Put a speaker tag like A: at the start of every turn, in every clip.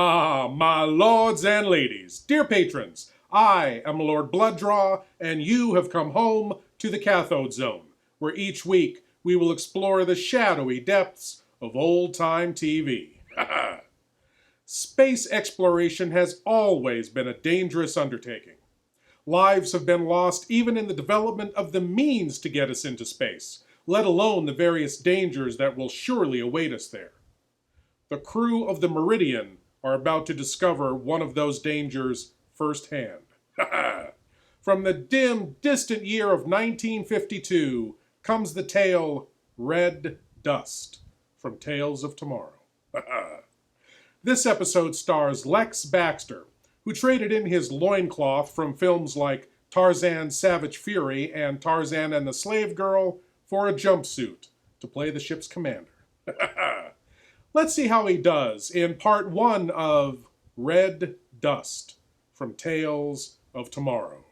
A: My lords and ladies, dear patrons, I am Lord Blood-Rah, and you have come home to the Cathode Zone, where each week we will explore the shadowy depths of old-time TV. Space exploration has always been a dangerous undertaking. Lives have been lost even in the development of the means to get us into space, let alone the various dangers that will surely await us there. The crew of the Meridian are about to discover one of those dangers firsthand. From the dim, distant year of 1952 comes the tale Red Dust from Tales of Tomorrow. This episode stars Lex Baxter, who traded in his loincloth from films like Tarzan Savage Fury and Tarzan and the Slave Girl for a jumpsuit to play the ship's commander. Let's see how he does in part 1 of Red Dust from Tales of Tomorrow.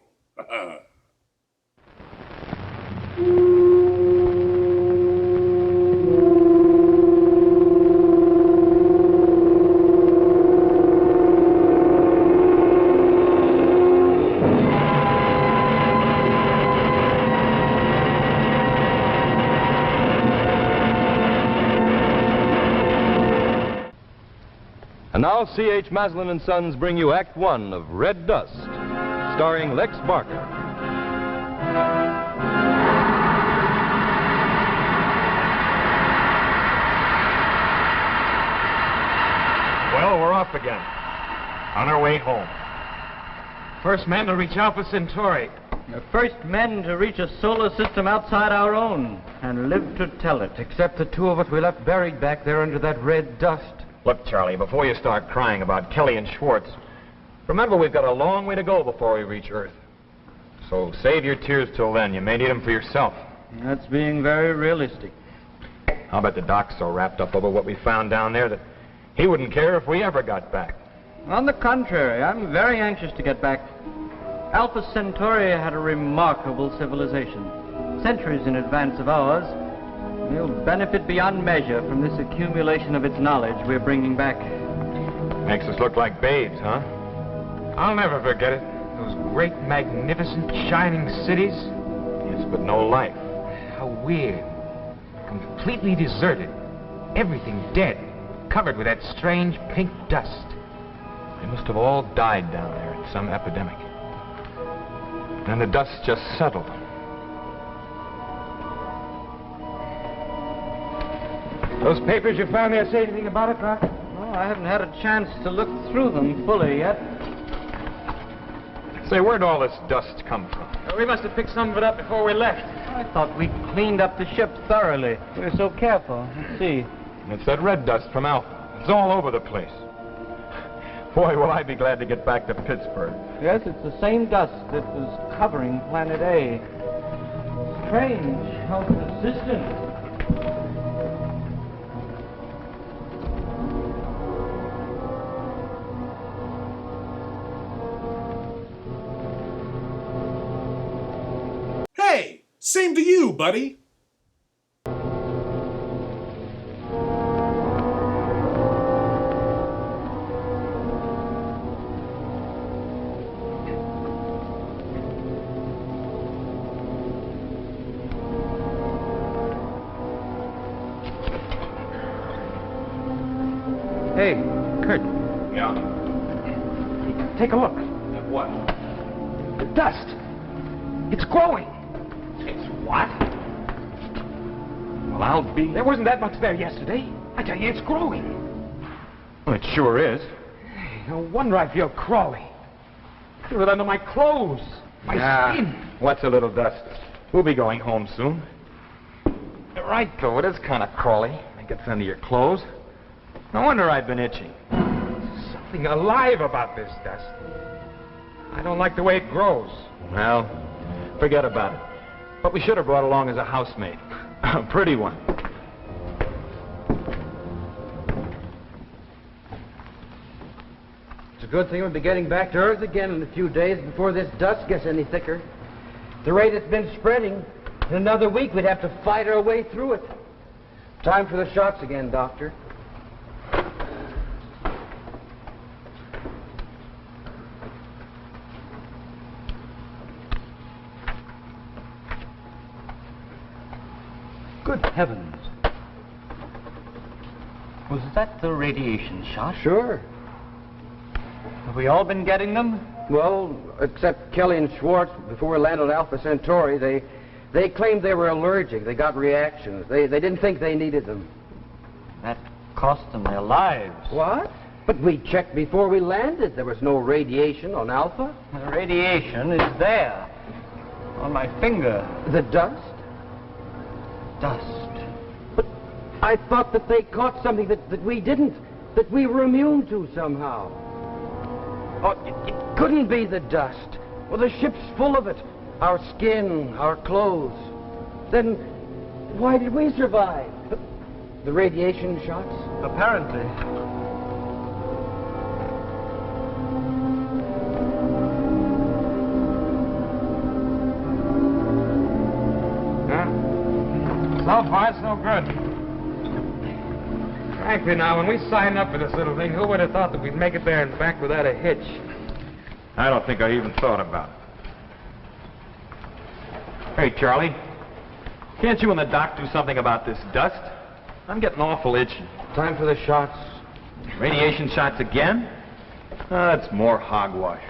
B: And now C.H. Maslin & Sons bring you Act One of Red Dust, starring Lex Barker.
C: Well, we're off again. On our way home. First men to reach Alpha Centauri.
D: The first men to reach a solar system outside our own and live to tell it.
E: Except the two of us we left buried back there under that red dust.
C: Look, Charlie, before you start crying about Kelly and Schwartz, remember we've got a long way to go before we reach Earth. So save your tears till then. You may need them for yourself.
D: That's being very realistic.
C: I'll bet the doc's so wrapped up over what we found down there that he wouldn't care if we ever got back.
D: On the contrary, I'm very anxious to get back. Alpha Centauri had a remarkable civilization, centuries in advance of ours. We'll benefit beyond measure from this accumulation of its knowledge we're bringing back.
C: Makes us look like babes, huh? I'll never forget it. Those great, magnificent, shining cities. Yes, but no life. How weird. Completely deserted. Everything dead. Covered with that strange pink dust. They must have all died down there in some epidemic. And the dust just settled. Those papers you found there say anything about it, Doc?
D: Well, I haven't had a chance to look through them fully yet.
C: Say, where'd all this dust come from?
D: We must have picked some of it up before we left. I thought we cleaned up the ship thoroughly. We were so careful. Let's see.
C: It's that red dust from Alpha. It's all over the place. Boy, will I be glad to get back to Pittsburgh.
D: Yes, it's the same dust that was covering Planet A. Strange how persistent.
A: Hey, same to you, buddy.
E: Hey, Kurt,
C: Yeah?
E: take a look.
C: At what?
E: The dust. It's growing.
C: It's what? Well, I'll be...
E: There wasn't that much there yesterday. I tell you, it's growing.
C: Well, it sure is.
E: No wonder I feel crawly. I feel it under my clothes, my skin.
C: What's a little dust? We'll be going home soon. You're right, though. It is kind of crawly. It gets under your clothes. No wonder I've been itching.
E: Something alive about this dust. I don't like the way it grows.
C: Well, forget about it. But we should have brought along as a housemaid. A pretty one.
F: It's a good thing we'll be getting back to Earth again in a few days before this dust gets any thicker. At the rate it's been spreading, in another week we'd have to fight our way through it. Time for the shots again, Doctor.
D: Good heavens. Was that the radiation shot?
F: Sure.
D: Have we all been getting them?
F: Well, except Kelly and Schwartz, before we landed on Alpha Centauri, they claimed they were allergic. They got reactions. They didn't think they needed them.
D: That cost them their lives.
F: What? But we checked before we landed. There was no radiation on Alpha.
D: The radiation is there. On my finger.
F: The dust?
D: Dust.
F: But I thought that they caught something that we didn't, that we were immune to somehow. Oh, it couldn't be the dust. Well, the ship's full of it. Our skin, our clothes. Then why did we survive? The radiation shots?
D: Apparently.
C: So far, it's no good. Frankly, now, when we signed up for this little thing, who would have thought that we'd make it there and back without a hitch? I don't think I even thought about it. Hey, Charlie, can't you and the doc do something about this dust? I'm getting awful itchy.
F: Time for the shots.
C: Radiation shots again? That's more hogwash.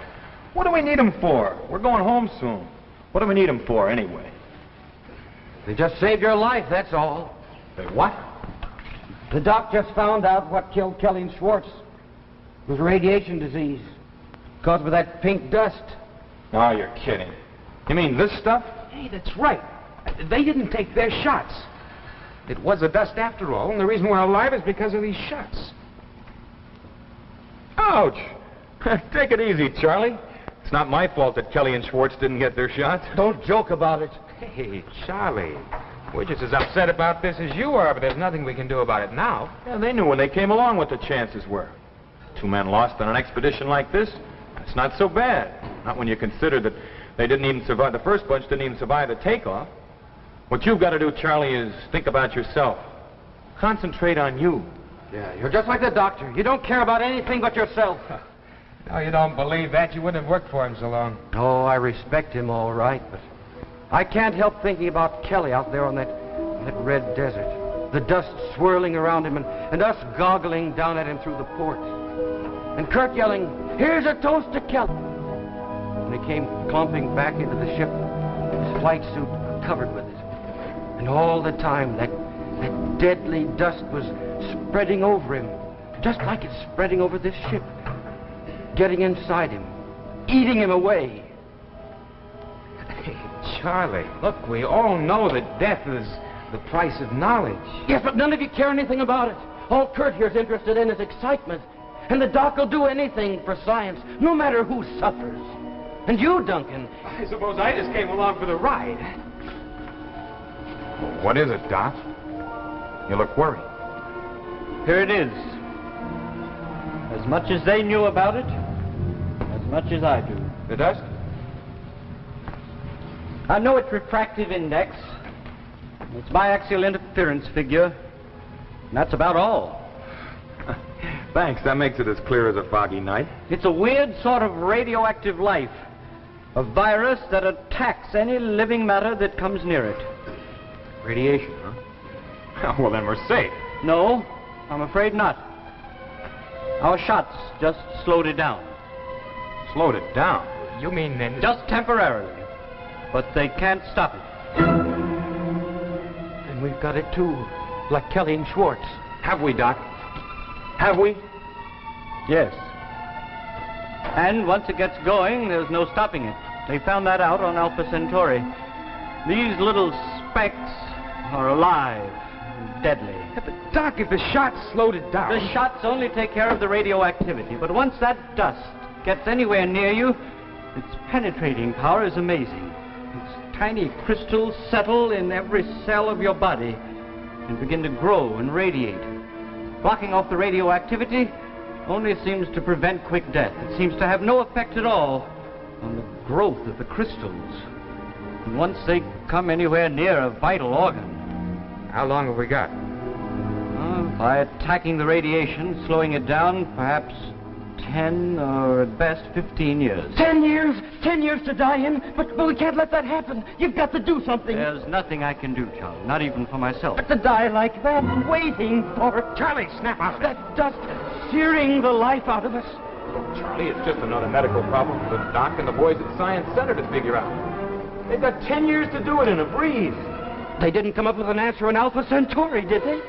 C: What do we need them for? We're going home soon. What do we need them for, anyway?
F: They just saved your life, that's all.
C: They what?
F: The doc just found out what killed Kelly and Schwartz. It was radiation disease. Caused by that pink dust.
C: Oh, you're kidding. You mean this stuff?
E: Hey, that's right. They didn't take their shots. It was the dust after all, and the reason we're alive is because of these shots.
C: Ouch! Take it easy, Charlie. It's not my fault that Kelly and Schwartz didn't get their shots.
F: Don't joke about it.
C: Hey, Charlie. We're just as upset about this as you are, but there's nothing we can do about it now. Yeah, they knew when they came along what the chances were. 2 men lost on an expedition like this, that's not so bad. Not when you consider that they didn't even survive, the first bunch didn't even survive the takeoff. What you've got to do, Charlie, is think about yourself. Concentrate on you.
F: Yeah, you're just like the doctor. You don't care about anything but yourself.
C: No, you don't believe that. You wouldn't have worked for him so long.
F: Oh, I respect him all right, but I can't help thinking about Kelly out there on that red desert. The dust swirling around him and us goggling down at him through the port. And Kurt yelling, "Here's a toast to Kelly." When he came clumping back into the ship, his flight suit covered with it. And all the time, that deadly dust was spreading over him, just like it's spreading over this ship, getting inside him, eating him away.
C: Hey, Charlie, look, we all know that death is the price of knowledge.
F: Yes, but none of you care anything about it. All Kurt here's interested in is excitement. And the doc will do anything for science, no matter who suffers. And you, Duncan.
C: I suppose I just came along for the ride. What is it, Doc? You look worried.
D: Here it is. As much as they knew about it, as much as I do.
C: The dust?
D: I know its refractive index, its biaxial interference figure, and that's about all.
C: Thanks, that makes it as clear as a foggy night.
D: It's a weird sort of radioactive life, a virus that attacks any living matter that comes near it.
C: Radiation, huh? Well, then we're safe.
D: No, I'm afraid not. Our shots just slowed it down.
C: Slowed it down? You mean then...
D: Just temporarily. But they can't stop it.
F: And we've got it too, like Kelly and Schwartz.
C: Have we, Doc? Have we?
D: Yes. And once it gets going, there's no stopping it. They found that out on Alpha Centauri. These little specks are alive and deadly.
E: Yeah, but Doc, if the shots slowed it down...
D: The shots only take care of the radioactivity, but once that dust gets anywhere near you, its penetrating power is amazing. Its tiny crystals settle in every cell of your body and begin to grow and radiate. Blocking off the radioactivity only seems to prevent quick death. It seems to have no effect at all on the growth of the crystals. And once they come anywhere near a vital organ...
C: How long have we got?
D: By attacking the radiation, slowing it down, perhaps 10 or at best 15 years.
F: 10 years? 10 years to die in? But we can't let that happen. You've got to do something.
D: There's nothing I can do, Charlie, not even for myself.
F: But to die like that, waiting for...
E: Charlie, snap out of it.
F: That dust searing the life out of us.
E: Charlie, it's just another medical problem for the doc and the boys at Science Center to figure out. They've got 10 years to do it in a breeze.
F: They didn't come up with an answer in Alpha Centauri, did they?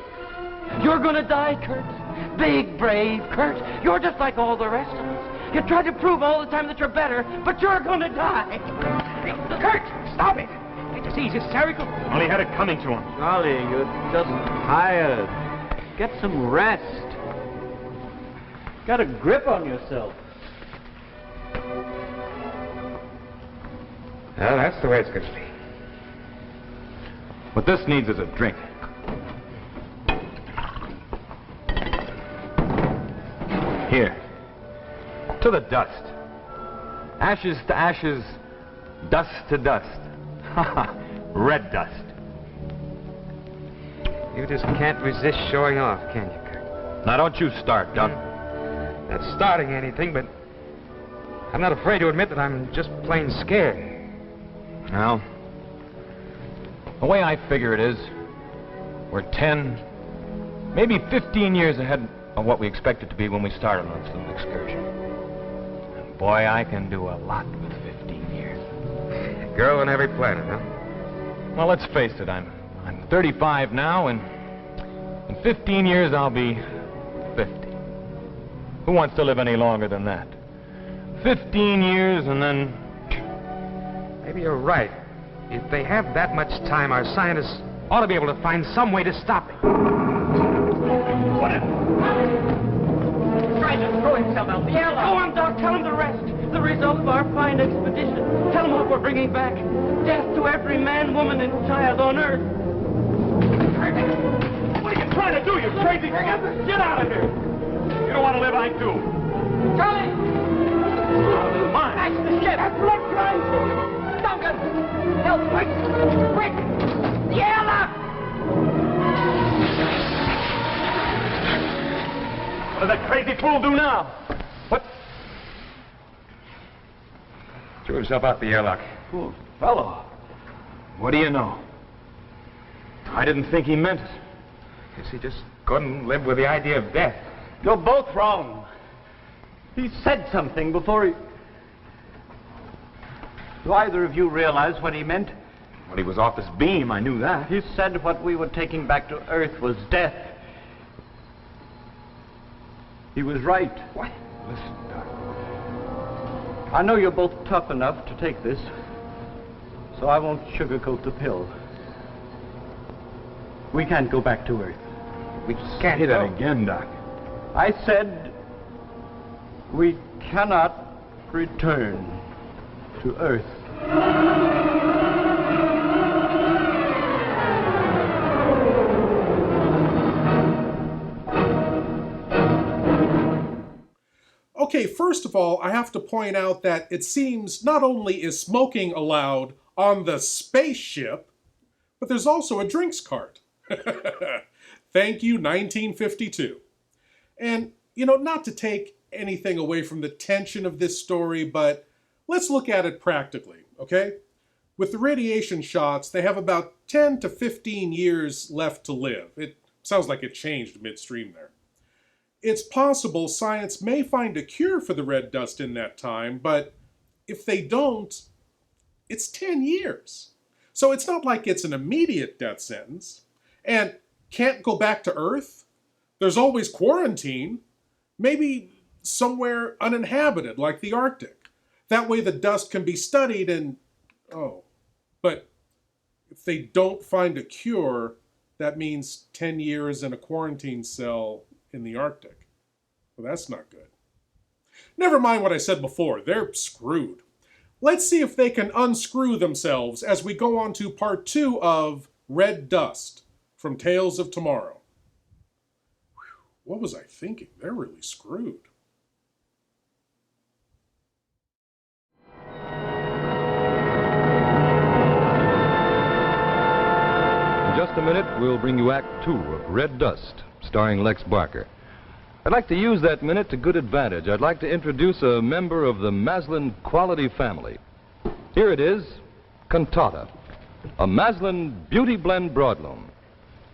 F: You're gonna die, Kurt. Big, brave Kurt. You're just like all the rest of us. You try to prove all the time that you're better, but you're gonna die.
E: Kurt, stop it. Can't you see he's hysterical? Well, he had it coming to him.
D: Charlie, you're just tired. Get some rest. Got a grip on yourself.
E: Well, that's the way it's gonna be. What this needs is a drink. Here. To the dust. Ashes to ashes, dust to dust. Ha red dust. You just can't resist showing off, can you, Kurt? Now, don't you start, Doc. Not starting anything, but I'm not afraid to admit that I'm just plain scared. Now, the way I figure it is, we're 10, maybe 15 years ahead of what we expected to be when we started on this little excursion. And boy, I can do a lot with 15 years. A girl on every planet, huh? Well, let's face it, I'm 35 now, and in 15 years I'll be 50. Who wants to live any longer than that? 15 years and then... Maybe you're right. If they have that much time, our scientists ought to be able to find some way to stop it. Whatever.
F: Trying to throw himself out the airlock. Go on, Doc. Tell him the rest. The result of our fine expedition. Tell him what we're bringing back. Death to every man, woman, and child on Earth.
E: What are you trying to do, you crazy thing? Get out of here! You don't want to live, I do.
F: Charlie!
E: Mine.
F: That's the ship. That's blood crying. Duncan! Help, quick! Quick! The airlock!
E: What does that crazy fool do now? What? Threw himself out the airlock.
D: Poor fellow.
E: What do you know? I didn't think he meant it. Guess he just couldn't live with the idea of death.
D: You're both wrong. He said something before he... Do either of you realize what he meant?
E: When he was off his beam, I knew that.
D: He said what we were taking back to Earth was death. He was right.
E: What? Listen, Doc.
D: I know you're both tough enough to take this, so I won't sugarcoat the pill. We can't go back to Earth.
E: We can't hear that again, Doc.
D: I said we cannot return to Earth.
A: Okay, first of all, I have to point out that it seems not only is smoking allowed on the spaceship, but there's also a drinks cart. Thank you, 1952. And, you know, not to take anything away from the tension of this story, but let's look at it practically, okay? With the radiation shots, they have about 10 to 15 years left to live. It sounds like it changed midstream there. It's possible science may find a cure for the red dust in that time, but if they don't, it's 10 years. So it's not like it's an immediate death sentence. And can't go back to Earth? There's always quarantine. Maybe somewhere uninhabited, like the Arctic. That way the dust can be studied and... Oh. But if they don't find a cure, that means 10 years in a quarantine cell in the Arctic. Well, that's not good. Never mind what I said before. They're screwed. Let's see if they can unscrew themselves as we go on to part 2 of Red Dust from Tales of Tomorrow. Whew, what was I thinking? They're really screwed.
B: In just a minute, we'll bring you Act 2 of Red Dust, starring Lex Barker. I'd like to use that minute to good advantage. I'd like to introduce a member of the Maslin quality family. Here it is, Cathode, a Maslin Beauty Blend broadloom.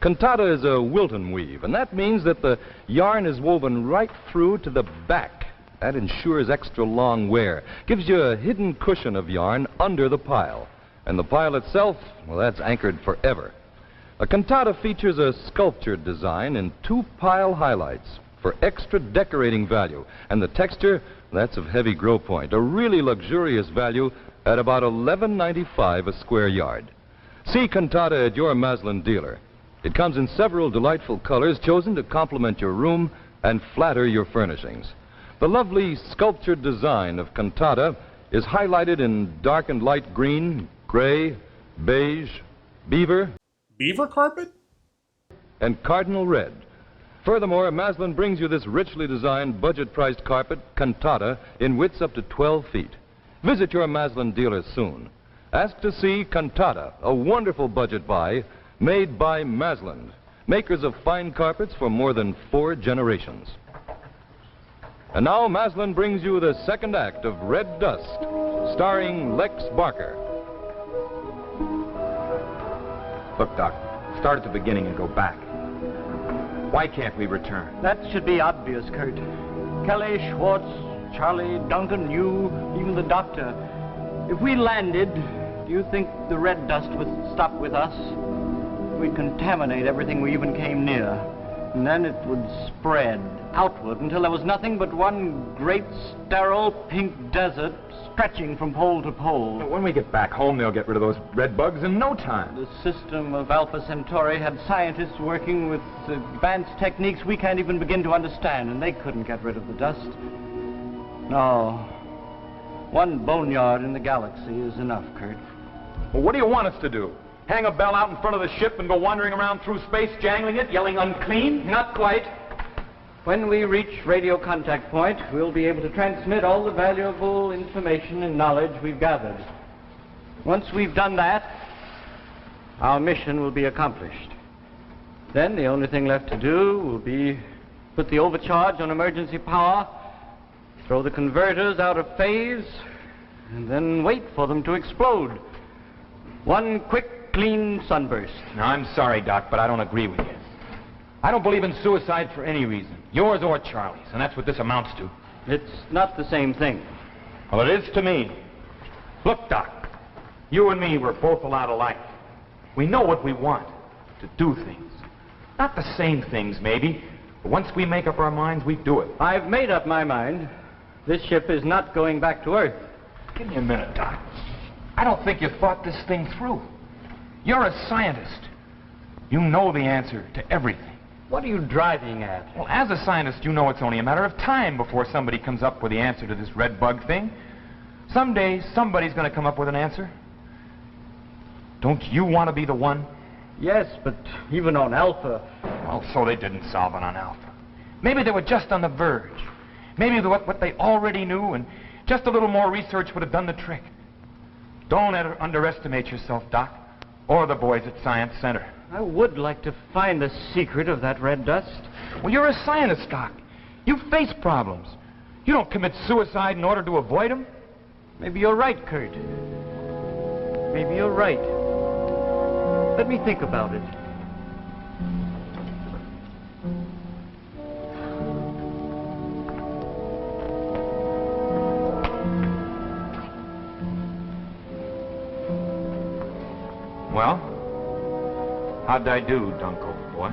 B: Cathode is a Wilton weave, and that means that the yarn is woven right through to the back. That ensures extra long wear, gives you a hidden cushion of yarn under the pile. And the pile itself, well, that's anchored forever. A Cathode features a sculptured design in 2 pile highlights for extra decorating value. And the texture, that's of heavy grow point, a really luxurious value at about $11.95 a square yard. See Cathode at your Maslin dealer. It comes in several delightful colors chosen to complement your room and flatter your furnishings. The lovely sculptured design of Cathode is highlighted in dark and light green, gray, beige, beaver,
A: Beaver carpet?
B: and cardinal red. Furthermore, Maslin brings you this richly designed, budget-priced carpet, Cathode, in widths up to 12 feet. Visit your Maslin dealer soon. Ask to see Cathode, a wonderful budget buy made by Maslin, makers of fine carpets for more than 4 generations. And now Maslin brings you the second act of Red Dust, starring Lex Barker.
C: Look, Doc, start at the beginning and go back. Why can't we return?
D: That should be obvious, Kurt. Kelly, Schwartz, Charlie, Duncan, you, even the doctor. If we landed, do you think the red dust would stop with us? We'd contaminate everything we even came near. And then it would spread outward until there was nothing but one great sterile pink desert stretching from pole to pole.
C: When we get back home, they'll get rid of those red bugs in no time.
D: The system of Alpha Centauri had scientists working with advanced techniques we can't even begin to understand, and they couldn't get rid of the dust. No. One boneyard in the galaxy is enough, Kurt.
C: Well, what do you want us to do? Hang a bell out in front of the ship and go wandering around through space, jangling it, yelling unclean?
D: Not quite. When we reach radio contact point, we'll be able to transmit all the valuable information and knowledge we've gathered. Once we've done that, our mission will be accomplished. Then the only thing left to do will be put the overcharge on emergency power, throw the converters out of phase, and then wait for them to explode. One quick, clean sunburst.
C: Now, I'm sorry, Doc, but I don't agree with you. I don't believe in suicide for any reason, yours or Charlie's, and that's what this amounts to.
D: It's not the same thing.
C: Well, it is to me. Look, Doc, you and me, we're both a lot alike. We know what we want, to do things. Not the same things, maybe, but once we make up our minds, we do it.
D: I've made up my mind. This ship is not going back to Earth.
C: Give me a minute, Doc. I don't think you thought this thing through. You're a scientist. You know the answer to everything.
D: What are you driving at?
C: Well, as a scientist, you know it's only a matter of time before somebody comes up with the answer to this red bug thing. Someday, somebody's going to come up with an answer. Don't you want to be the one?
D: Yes, but even on Alpha.
C: Well, so they didn't solve it on Alpha. Maybe they were just on the verge. Maybe what they already knew, and just a little more research would have done the trick. Don't underestimate yourself, Doc, or the boys at Science Center.
D: I would like to find the secret of that red dust.
C: Well, you're a scientist, Doc. You face problems. You don't commit suicide in order to avoid them.
D: Maybe you're right, Kurt. Maybe you're right. Let me think about it.
C: Well, how'd I do, Dunk, old boy?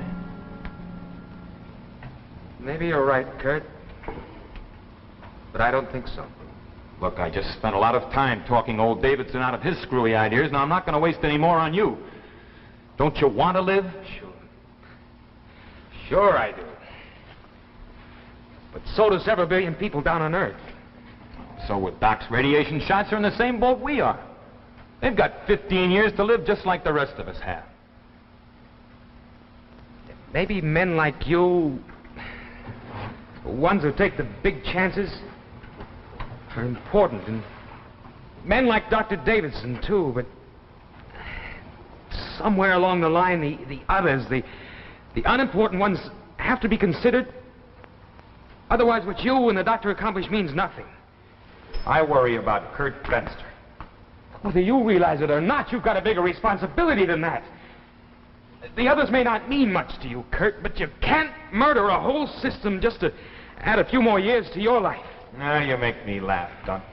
F: Maybe you're right, Kurt. But I don't think so.
C: Look, I just spent a lot of time talking old Davidson out of his screwy ideas. Now, I'm not going to waste any more on you. Don't you want to live?
F: Sure. Sure I do. But so does several billion people down on Earth.
C: So with Doc's radiation shots are in the same boat we are. They've got 15 years to live just like the rest of us have.
F: Maybe men like you, ones who take the big chances, are important. And men like Dr. Davidson, too, but somewhere along the line, the others, the unimportant ones have to be considered.
E: Otherwise, what you and the doctor accomplished means nothing.
C: I worry about Kurt Fenster.
E: Whether you realize it or not, you've got a bigger responsibility than that. The others may not mean much to you, Kurt, but you can't murder a whole system just to add a few more years to your life.
C: Now you make me laugh, Dunk.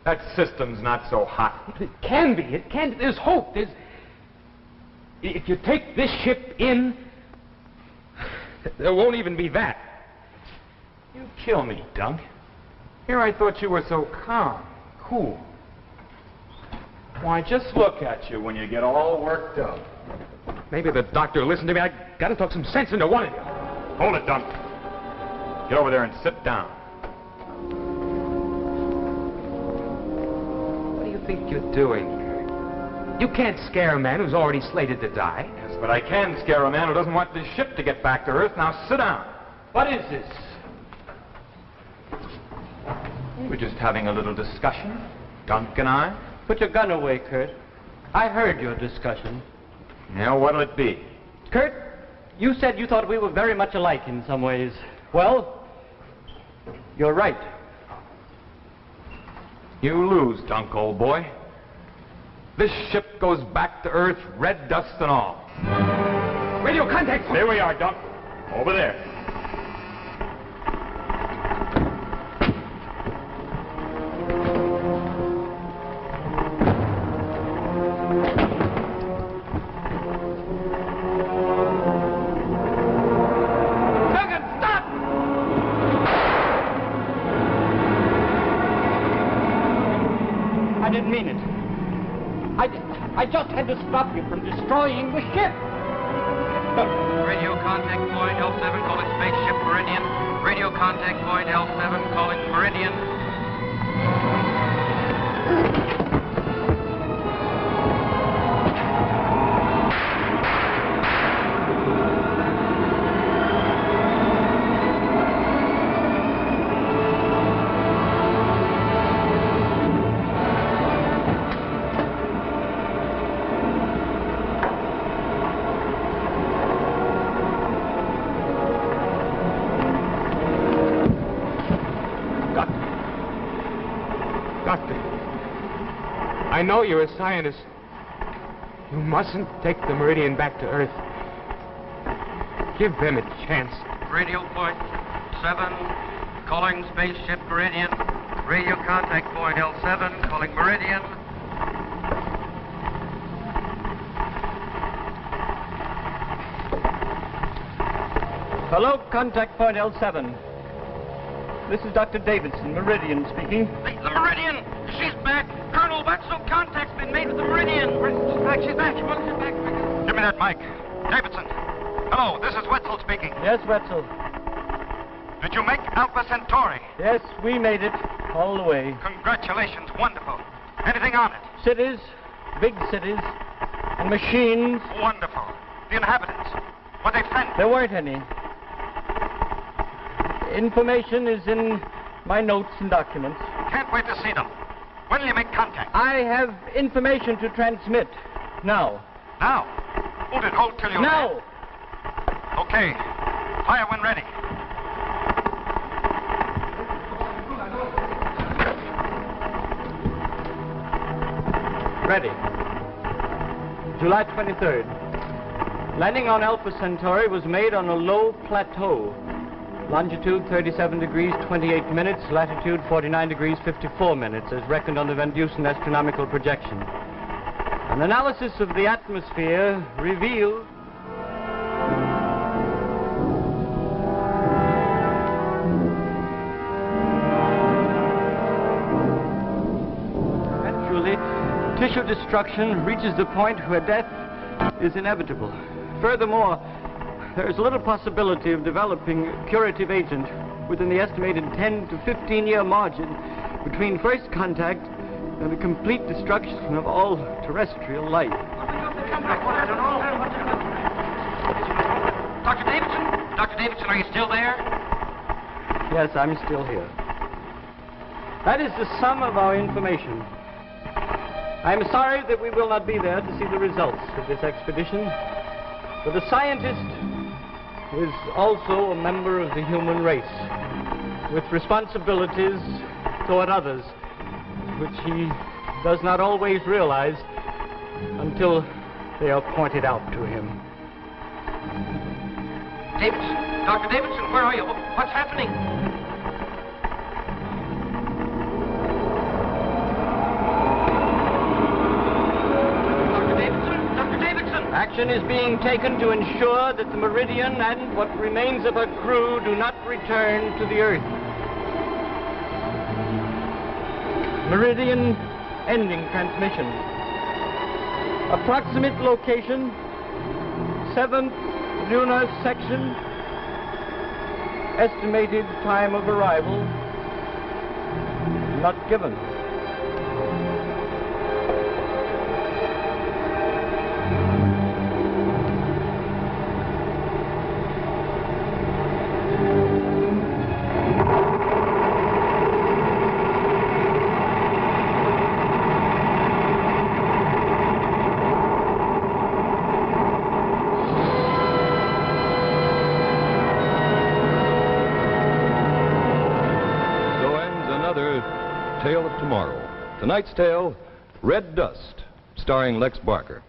C: That system's not so hot.
E: It can be. It can. There's hope. If you take this ship in, there won't even be that.
C: You kill me, Dunk. Here I thought you were so calm, cool. Why, just look at you when you get all worked up.
E: Maybe the doctor will listen to me. I gotta talk some sense into one of you.
C: Hold it, Dunk. Get over there and sit down.
E: What do you think you're doing? You can't scare a man who's already slated to die.
C: Yes, but I can scare a man who doesn't want this ship to get back to Earth. Now sit down.
D: What is this?
C: We're just having a little discussion, Dunk and I.
D: Put your gun away, Kurt. I heard your discussion.
C: Now, what'll it be?
D: Kurt, you said you thought we were very much alike in some ways. Well, you're right.
C: You lose, Dunk, old boy. This ship goes back to Earth, red dust and all.
E: Radio contact!
C: There we are, Dunk. Over there.
D: I just had to stop you from destroying the ship.
G: Radio contact point L7 calling spaceship Meridian. Radio contact point L7 calling Meridian.
E: I know you're a scientist. You mustn't take the Meridian back to Earth. Give them a chance.
G: Radio point 7 calling spaceship Meridian. Radio contact point L7 calling Meridian.
D: Hello, contact point L7. This is Dr. Davidson, Meridian speaking.
G: The Meridian! She's back! Colonel Wetzel, contact's been made with the Meridian! She's back, she's back! She's back!
C: Give me that mic. Davidson. Hello, this is Wetzel speaking.
D: Yes, Wetzel.
C: Did you make Alpha Centauri?
D: Yes, we made it all the way.
C: Congratulations, wonderful. Anything on it?
D: Cities, big cities, and machines.
C: Wonderful. The inhabitants. Were they friendly?
D: There weren't any. Information is in my notes and documents.
C: Can't wait to see them. When will you make contact?
D: I have information to transmit. Now.
C: Now? Hold it, hold till you...
D: Now!
C: Okay. Fire when ready.
D: Ready. July 23rd. Landing on Alpha Centauri was made on a low plateau. Longitude 37 degrees 28 minutes, latitude 49 degrees 54 minutes, as reckoned on the Van Dusen astronomical projection. An analysis of the atmosphere revealed eventually tissue destruction reaches the point where death is inevitable. Furthermore, there is little possibility of developing a curative agent within the estimated 10 to 15 year margin between first contact and the complete destruction of all terrestrial life.
G: Dr. Davidson? Dr. Davidson, are you still there?
D: Yes, I'm still here. That is the sum of our information. I am sorry that we will not be there to see the results of this expedition, but the scientist is also a member of the human race. with responsibilities toward others, which he does not always realize until they are pointed out to him.
G: Davidson, Dr. Davidson, where are you? What's happening? Dr. Davidson!
D: Action is being taken to ensure that the Meridian and what remains of her crew do not return to the Earth. Meridian ending transmission. Approximate location, 7th lunar section. Estimated time of arrival, not given.
B: Tale of Tomorrow. Tonight's tale, Red Dust, starring Lex Barker.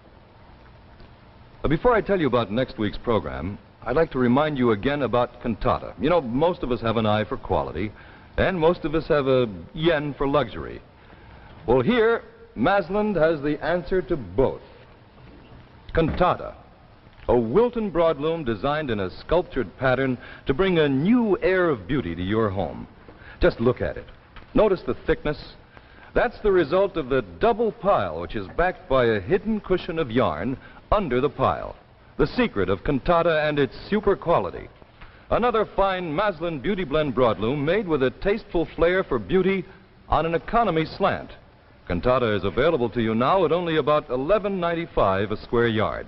B: Before I tell you about next week's program, I'd like to remind you again about cantata. You know, most of us have an eye for quality, and most of us have a yen for luxury. Well, here, Masland has the answer to both. Cantata, a Wilton broadloom designed in a sculptured pattern to bring a new air of beauty to your home. Just look at it. Notice the thickness. That's the result of the double pile, which is backed by a hidden cushion of yarn under the pile. The secret of cantata and its super quality. Another fine Masland Beauty Blend broadloom made with a tasteful flair for beauty on an economy slant. Cantata is available to you now at only about $11.95 a square yard.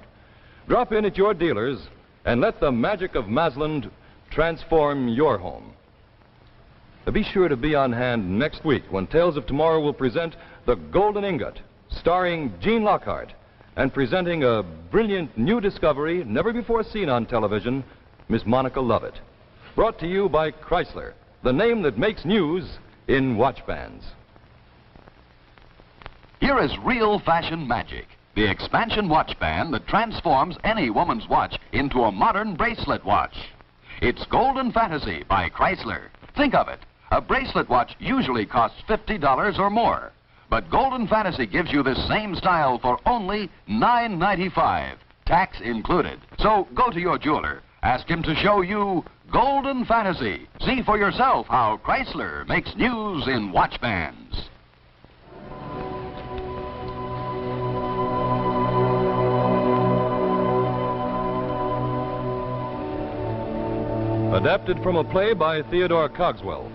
B: Drop in at your dealers and let the magic of Masland transform your home. Be sure to be on hand next week when Tales of Tomorrow will present The Golden Ingot, starring Gene Lockhart, and presenting a brilliant new discovery never before seen on television, Miss Monica Lovett. Brought to you by Chrysler, the name that makes news in watch bands.
H: Here is real fashion magic, the expansion watch band that transforms any woman's watch into a modern bracelet watch. It's Golden Fantasy by Chrysler. Think of it. A bracelet watch usually costs $50 or more, but Golden Fantasy gives you this same style for only $9.95, tax included. So go to your jeweler, ask him to show you Golden Fantasy. See for yourself how Chrysler makes news in watch bands.
B: Adapted from a play by Theodore Cogswell.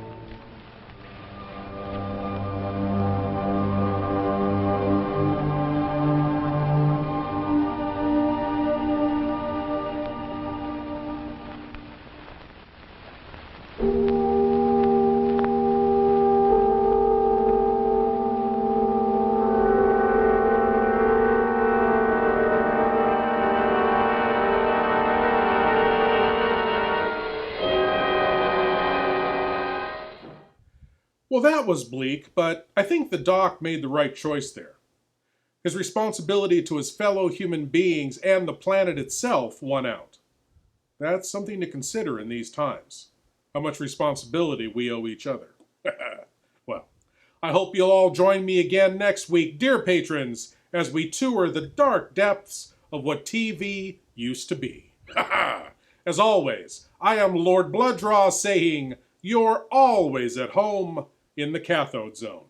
A: Well, that was bleak, but I think the doc made the right choice there. His responsibility to his fellow human beings and the planet itself won out. That's something to consider in these times, how much responsibility we owe each other. Well, I hope you'll all join me again next week, dear patrons, as we tour the dark depths of what TV used to be. As always, I am Lord Blood-Rah saying, you're always at home in the Cathode Zone.